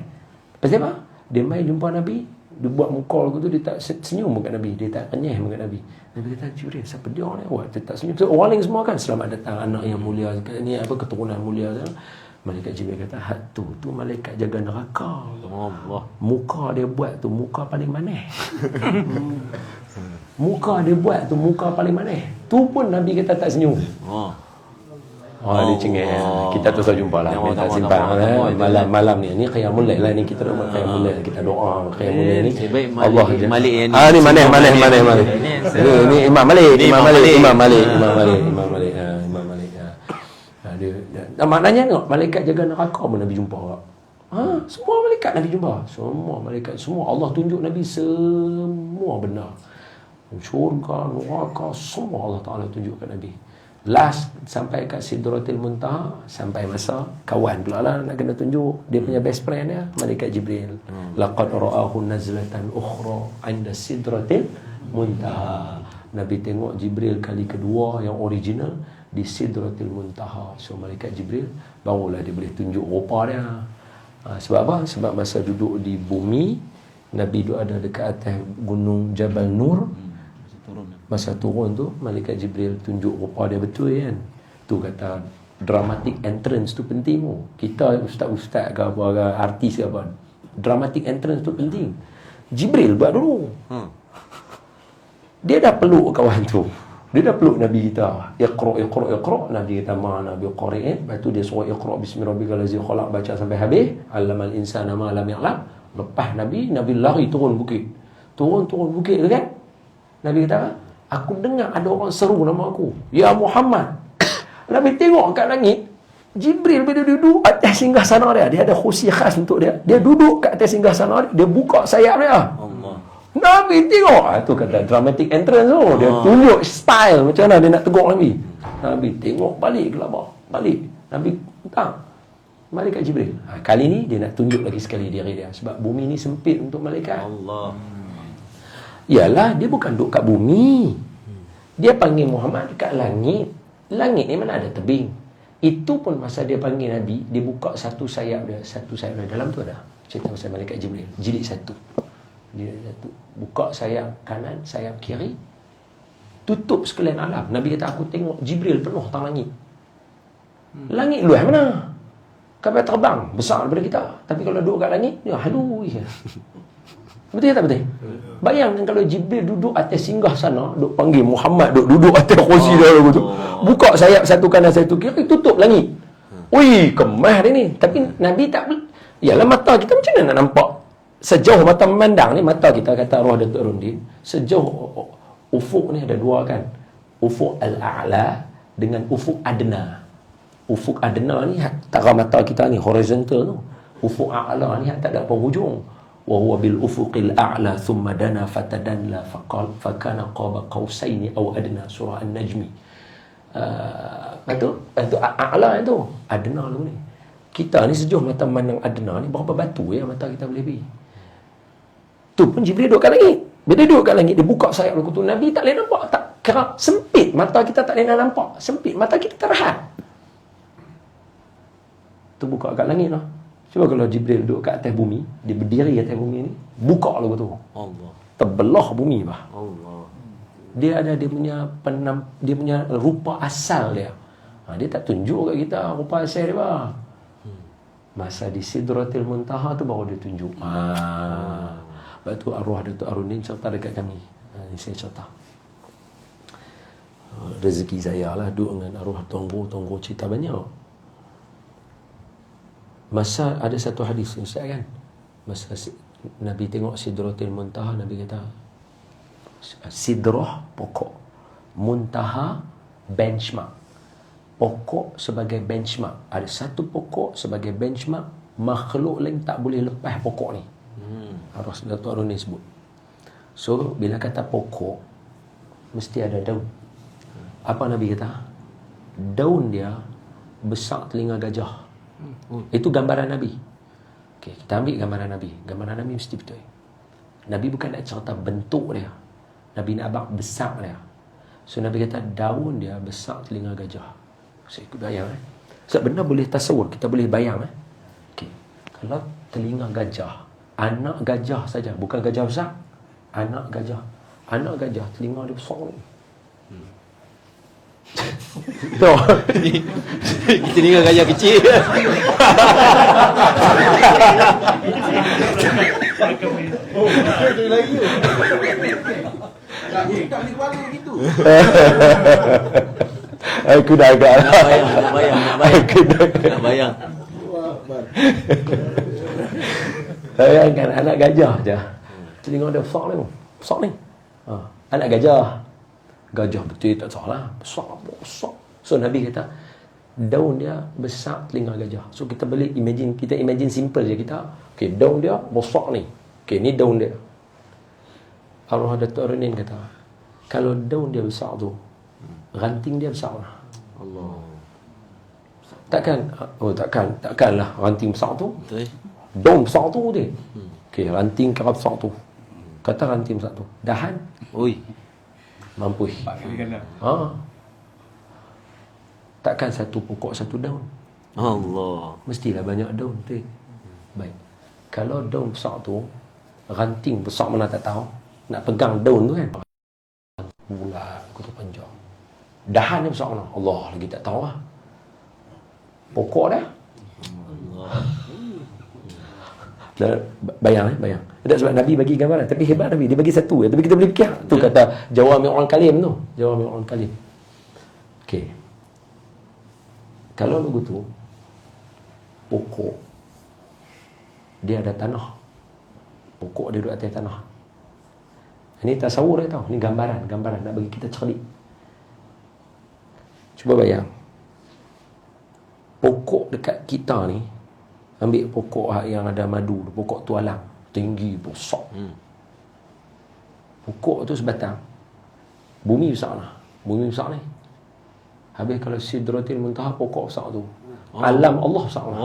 Pasal apa? Dia mai jumpa Nabi, dia buat muka tu, dia tak senyum dekat Nabi, dia tak kenyah dekat Nabi. Nabi kata, Jibril, siapa dia ni? Wah, dia tak senyum. So, orang lain semua kan, selamat datang anak yang mulia, ni apa, keturunan mulia. Malaikat Jibril kata, tu malaikat jaga neraka. Allah. Muka dia buat tu muka paling manis. Muka dia buat tu muka paling manis. Tu pun Nabi kata tak senyum. Dia cengeng. Kita tu saja jumpa lah. Minta simpan malam ni qiyamul lail lah ni, kita nak qiyamul lail, kita doa qiyamul lail ni. Allah Malik yang ni Malik. Ni Imam Malik. Maknanya tengok, malaikat jaga neraka pun Nabi jumpa. Semua malaikat Nabi jumpa. Semua malaikat, semua Allah tunjuk Nabi semua benar. Syurga, neraka, semua Allah Ta'ala tunjuk kat Nabi. Last sampai kat Sidratil Muntaha, sampai masa kawan pula lah nak kena tunjuk dia punya best friend dia, malaikat Jibril. Laqad ra'ahu nazlatan ukhra 'inda Sidratil Muntaha. Nabi tengok Jibril kali kedua yang original di Sidratil Muntaha. So malaikat Jibril barulah dia boleh tunjuk rupa dia. Sebab apa? Sebab masa duduk di bumi, Nabi duduk ada dekat atas gunung Jabal Nur. Masa turun tu, malaikat Jibril tunjuk rupa dia betul kan. Tu kata dramatic entrance tu penting tu. Kita ustaz-ustaz ke apa, ke artis ke apa, dramatic entrance tu penting. Jibril buat dulu. Dia dah peluk kawan tu. Dia dah peluk Nabi kita. Iqra. Nabi kata ma Nabi qari'in. Lepas tu dia suruh iqra bismi rabbikal ladzi khalaq, baca sampai habis. Allamal insana ma lam ya'lam. Lepas Nabi lari turun bukit. Turun bukit tu kan. Nabi kata, aku dengar ada orang seru nama aku, ya Muhammad. Nabi tengok kat langit, Jibril bila duduk atas singgasana dia. Dia ada kursi khas untuk dia. Dia duduk kat atas singgasana dia. Dia buka sayap dia. Allah. Nabi tengok. Tu kata dramatic entrance tu. Dia tunjuk style macam mana dia nak tegur Nabi. Nabi tengok balik gelabah. Balik. Nabi tak. Malaikat Jibril. Kali ni dia nak tunjuk lagi sekali diri dia. Sebab bumi ni sempit untuk malaikat. Allah. Ialah dia bukan duduk kat bumi. Dia panggil Muhammad dekat langit. Langit ni mana ada tebing. Itu pun masa dia panggil Nabi, dia buka satu sayap dia. Dalam tu ada cerita pasal malaikat Jibril. Jilid satu. Buka sayap kanan, sayap kiri, tutup sekalian alam. Nabi kata, aku tengok Jibril penuh tang langit. Langit luas mana? Kapal terbang besar daripada kita. Tapi kalau duduk kat langit, dia halu je. Betul tak betul? Bayangkan kalau Jibril duduk atas singgah sana, duk panggil Muhammad, duduk atas kursi dia tu. Buka sayap satu kanan satu kiri, tutup langit. Ui, kemah dia ni. Tapi Nabi tak, yalah mata kita macam mana nak nampak? Sejauh mata memandang ni, mata kita kata arwah Datuk Rundin, sejauh ufuk ni ada dua kan. Ufuk al-a'la dengan ufuk adna. Ufuk adna ni tara mata kita ni horizontal tu. Ufuk a'la ni tak ada penghujung. Wa huwa bil ufuqil a'la thumma dana fatadalla faqal fakana qaba qausaini aw adna, surah An-Najmi. Itu a'la tu, adna lu ni. Kita ni sejauh mata memandang adna ni berapa batu ya mata kita boleh pergi. Tu pun Jibril duduk kat langit. Bila duduk kat langit, dia buka sayap lagu tu. Nabi tak boleh nampak. Tak kerap. Sempit. Mata kita tak boleh nampak. Sempit. Mata kita terhad. Tu buka kat langit lah. Cuba kalau Jibril duduk kat atas bumi, dia berdiri atas bumi ni, buka lagu tu. Allah. Terbelah bumi bah. Allah. Dia ada dia punya rupa asal dia. Dia tak tunjuk kat kita rupa asal dia bah. Masa di Sidratil Muntaha tu baru dia tunjuk. Lepas tu arwah Datuk Arundin cerita dekat kami. Ini saya cerita. rezeki saya lah duduk dengan arwah tonggo cerita banyak. Masa ada satu hadis Ustaz kan, masa Nabi tengok Sidratul Muntaha, Nabi kata Sidrah pokok, Muntaha benchmark. Pokok sebagai benchmark. Ada satu pokok sebagai benchmark, makhluk lain tak boleh lepas pokok ni. Datuk Aruni sebut. So bila kata pokok, mesti ada daun. Apa Nabi kata? Daun dia besar telinga gajah. Itu gambaran Nabi. Okay, kita ambil gambaran Nabi. Gambaran Nabi mesti betul. Nabi bukan nak cerita bentuk dia, Nabi nak abang besar dia. So Nabi kata daun dia besar telinga gajah. Saya ikut bayang sebab benda boleh tasawur, kita boleh bayang okay. Kalau telinga gajah, anak gajah saja, bukan gajah besar, anak gajah telinga dia besar ni. Tu. Kita ni gajah kecil. Aku dah agak Nak bayang. Bayangkan anak gajah je, telinga dia besar ni. Anak gajah betul tak salah, besar. So Nabi kata daun dia besar telinga gajah. So kita boleh imagine simple je kita. Okay, daun dia besar ni. Okay, ni daun dia. Arwah Datuk Arunin kata, kalau daun dia besar tu, ranting dia besar lah. Allah. Takkanlah ranting besar tu. Betul. Daun besar tu dia. Okay, ranting kira besar tu. Kata ranting besar tu. Dahan. Oi. Mampu. Takkan satu pokok satu daun. Allah. Mestilah banyak daun tu. Baik. Kalau daun besar tu, ranting besar mana tak tahu. Nak pegang daun tu kan. Bulat, kutu panjang. Dahan dia besar mana? Allah lagi tak tahu lah. Pokok dah. Bayang. Tak sebab Nabi bagi gambaran, tapi hebat Nabi, dia bagi satu, tapi kita boleh fikir. Tu kata Jawami'ul Kalim tu. Jawami'ul Kalim. Okey. Kalau begitu, pokok dia ada tanah. Pokok dia duduk atas tanah. Ini tasawur dia tahu. Ini gambaran nak bagi kita cerdik. Cuba bayang. Pokok dekat kita ni, ambil pokok yang ada madu, pokok tualang, tinggi, besar. Pokok tu sebatang. Bumi besar lah. Bumi besar ni. Habis kalau Sidratul Muntaha, pokok besar tu. Alam Allah besar lah.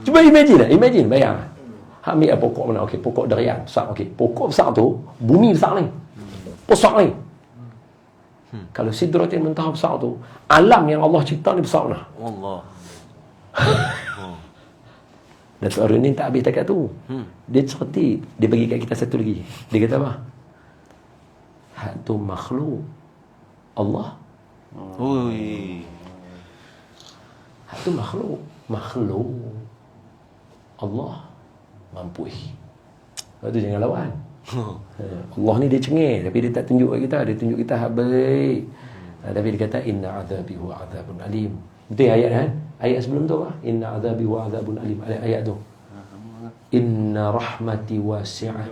Cuba imagine, bayang. Ambil pokok mana? Okey, pokok durian besar. Okey, pokok besar tu, bumi besar ni. Besar ni. Kalau Sidratul Muntaha besar tu, alam yang Allah cipta ni besar lah. Allah. Datuk Arunin tak habis takat tu. Dia cerita, dia bagi kat kita satu lagi. Dia kata apa? Hak tu makhluk Allah. Oi. Hak tu makhluk Allah mampu. Lepas tu jangan lawan. Allah ni dia cengih, tapi dia tak tunjuk kat kita. Dia tunjuk kita hak baik. Tapi dia kata inna azabi huwa azabun alim. Betul ayat kan? Ayat sebelum tu apa? Inna azabi huwa azabun alim. Ayat tu. Inna rahmati wasi'ah.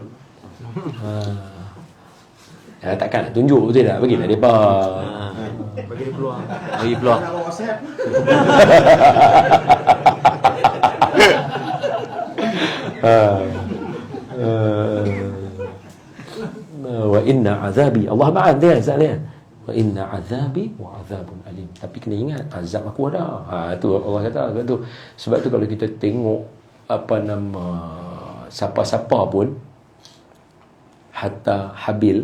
Takkan nak tunjuk, betul tak? Bagilah depa. Bagi dia peluang. Bagi peluang. Wa inna azabi, Allah ma'an dia Zalian. Wa inna azabi wa azabun alim. Tapi kena ingat, azab aku ada. Tu Allah kata tu. Sebab tu kalau kita tengok siapa-siapa pun, hatta Habil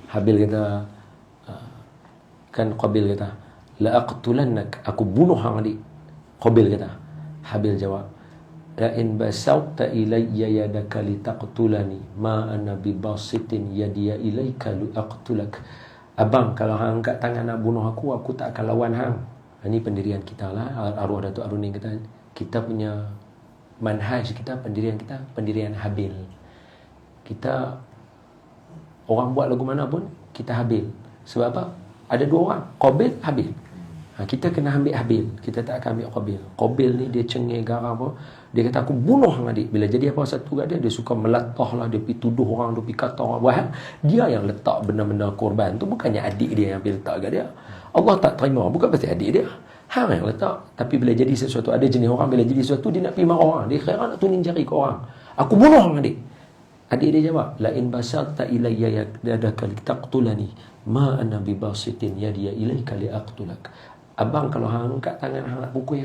kata, kan Qabil kata, la aqtulannak, aku bunuh hang adik. Qabil kata. Habil jawab, la in basawta ilayya yadaka litaqtulani ma ana bibasitin yadiya ilayka li aqtulak. Abang, kalau hang angkat tangan nak bunuh aku tak akan lawan hang. Ini pendirian kita lah. Arwah Datuk Arunin kata, kita punya manhaj kita, pendirian Habil. Kita Orang buat lagu mana pun kita Habil. Sebab apa? Ada dua orang, Qabil, Habil. Kita kena ambil Habil, kita tak akan ambil Qabil. Qabil ni dia cengeng garang apa, dia kata aku bunuh adik. Bila jadi apa satu kat dia, dia suka melatah lah, dia pergi tuduh orang, dia pergi kata orang buat. Dia yang letak benda-benda korban tu, bukannya adik dia yang pergi letak kat dia. Allah tak terima, bukan pasti adik dia, hang yang letak. Tapi bila jadi sesuatu, ada jenis orang bila jadi sesuatu dia nak pergi marah orang, dia kira nak tuning jari ke orang, aku bunuh adik. Adik dia jawab, la in basatta ilayya yadaka litaqtulani ma ana bibasitin yadiya ilayka liaqtulak. Abang kalau hang angkat tangan hang nak pukul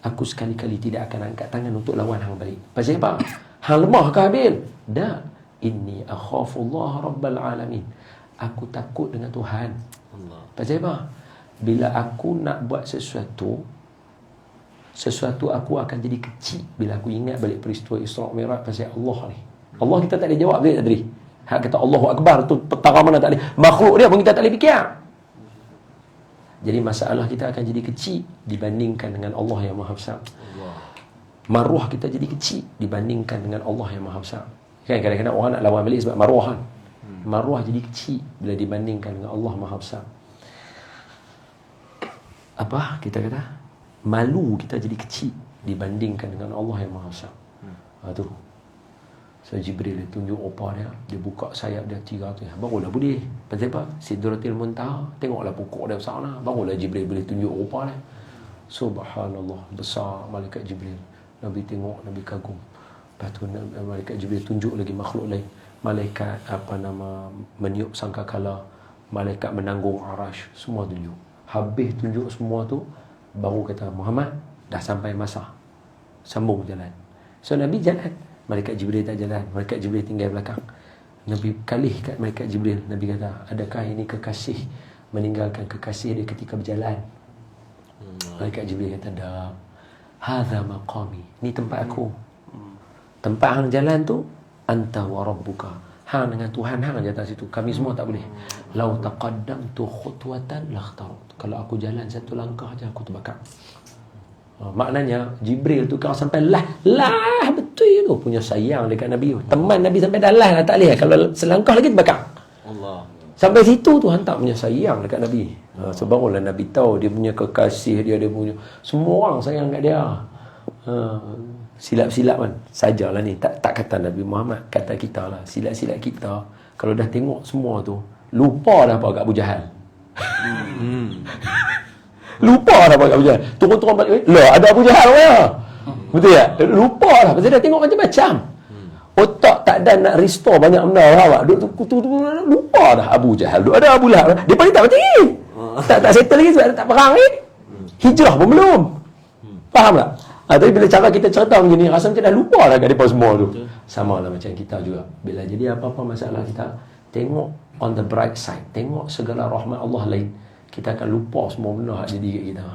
aku sekali-kali tidak akan angkat tangan untuk lawan hang balik. Pasal apa? Hang lemah ke Habil? Tak. Inni akhafullah rabbal alamin. Aku takut dengan Tuhan. Allah. Pasal apa? Bila aku nak buat sesuatu aku akan jadi kecil bila aku ingat balik peristiwa Isra' Mi'raj pasal Allah ni. Allah kita tak boleh jawab dia tadi. Hak kata Allahu Akbar tu perkara mana tak boleh. Makhluk dia pun kita tak boleh fikir. Jadi masalah kita akan jadi kecil dibandingkan dengan Allah yang Maha Besar. Maruah kita jadi kecil dibandingkan dengan Allah yang Maha Besar. Kan kadang-kadang orang nak lawan balik sebab maruah kan. Maruah jadi kecil bila dibandingkan dengan Allah Maha Besar. Apa kita kata? Malu kita jadi kecil dibandingkan dengan Allah yang Maha Besar. Tu. So Jibril dia tunjuk opa dia buka sayap dia 300. Barulah boleh. Pasal apa? Sidratil Muntaha. Tengoklah pokok dia besar lah. Barulah Jibril boleh tunjuk opa dia. Subhanallah, besar malaikat Jibril. Nabi tengok, Nabi kagum. Lepas tu malaikat Jibril tunjuk lagi makhluk lain. Malaikat meniup sangkakala, malaikat menanggung arash, semua tunjuk. Habis tunjuk semua tu, baru kata Muhammad dah sampai masa sambung jalan. So Nabi jalan, malaikat Jibril tak jalan. Malaikat Jibril tinggal belakang. Nabi kalih kat malaikat Jibril. Nabi kata, adakah ini kekasih meninggalkan kekasih dia ketika berjalan? Malaikat Jibril kata, tak. Hadza maqami. Ni tempat aku. Tempat hang jalan tu, anta wa rabbuka. Hang dengan Tuhan hang je atas situ. Kami semua tak boleh. Lau taqaddamtu khutwatan lakhtartu. Kalau aku jalan satu langkah je aku terbakar. Maknanya Jibril tu kalau sampai lah betul tu punya sayang dekat Nabi. Teman Nabi sampai dah lah tak boleh. Kalau selangkah lagi terbakar. Allah. Sampai situ tu hantar punya sayang dekat Nabi. So barulah Nabi tahu dia punya kekasih dia punya semua orang sayang kat dia. Silap-silap kan sajalah ni. Tak kata Nabi Muhammad, kata kita lah. Silap-silap kita kalau dah tengok semua tu lupa dah apa kat Abu Jahal. Lupa dah apa kat Abu Jahal. Turun-turun balik, lah ada Abu Jahal ya. Betul tak? Lupa dah pasal dah tengok macam-macam. Otak tak ada nak restore banyak benda awak. Lupa dah Abu Jahal. Ada Abu Lahab. Dia paling tak mati. Tak settle lagi sebab tak perang ni. Hijrah pun belum. Faham tak? Tapi bila cara kita cerita macam ni, rasa macam dah lupa dah kat mereka semua tu. Sama lah macam kita juga. Bila jadi apa-apa masalah kita, tengok on the bright side. Tengok segala rahmat Allah lain. Kita akan lupa semua benda yang jadi kat kita.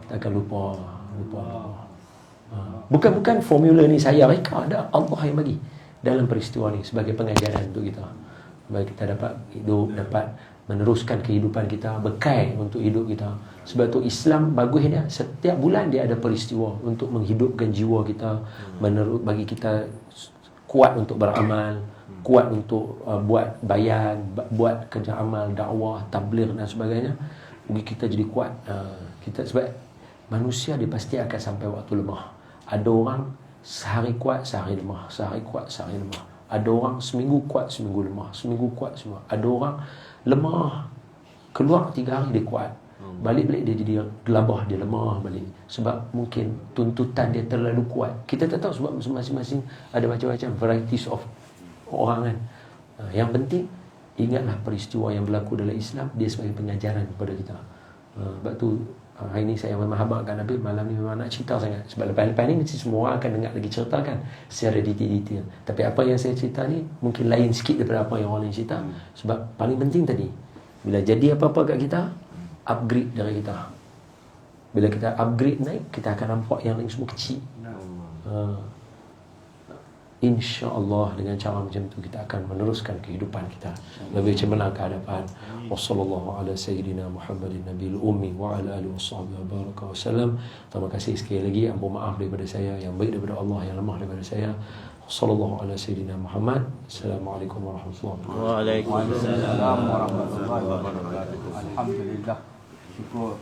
Kita akan lupa. Bukan formula ni saya reka, ada Allah yang bagi dalam peristiwa ni sebagai pengajaran untuk kita. Supaya kita dapat hidup, dapat meneruskan kehidupan kita, bekal untuk hidup kita. Sebab tu Islam bagus dia, setiap bulan dia ada peristiwa untuk menghidupkan jiwa kita, bagi kita kuat untuk beramal, kuat untuk buat bayan, buat kerja amal, dakwah, tabligh dan sebagainya. Bagi kita jadi kuat. Kita sebab manusia dia pasti akan sampai waktu lemah. Ada orang sehari kuat, sehari lemah, sehari kuat, sehari lemah. Ada orang seminggu kuat, seminggu lemah, seminggu kuat, semua. Ada orang lemah, keluar 3 hari dia kuat, balik-balik dia jadi gelabah, dia lemah balik. Sebab mungkin tuntutan dia terlalu kuat. Kita tak tahu sebab masing-masing ada macam-macam varieties of orang kan. Yang penting ingatlah peristiwa yang berlaku dalam Islam, dia sebagai pengajaran kepada kita. Sebab tu hari ni saya memang habaqkan Nabi, malam ni memang nak cerita sangat. Sebab lepas-lepas ni mesti semua orang akan dengar lagi cerita kan secara detail-detail. Tapi apa yang saya cerita ni mungkin lain sikit daripada apa yang orang lain cerita. Sebab paling penting tadi, bila jadi apa-apa kat kita, upgrade dari kita. Bila kita upgrade naik, kita akan nampak yang lain semua kecil. InsyaAllah dengan cara macam tu kita akan meneruskan kehidupan kita lebih cemerlang ke hadapan. Wassallallahu ala sayyidina Muhammadin nabiyil ummi wa ala alihi washabbihi wa baraka wasallam. Terima kasih sekali lagi, ampun maaf daripada saya yang baik daripada Allah, yang lemah daripada saya. Sallallahu ala sayyidina Muhammad. Assalamualaikum warahmatullahi wabarakatuh. Waalaikumsalam. Waalaikumsalam warahmatullahi wabarakatuh. Alhamdulillah. Syukur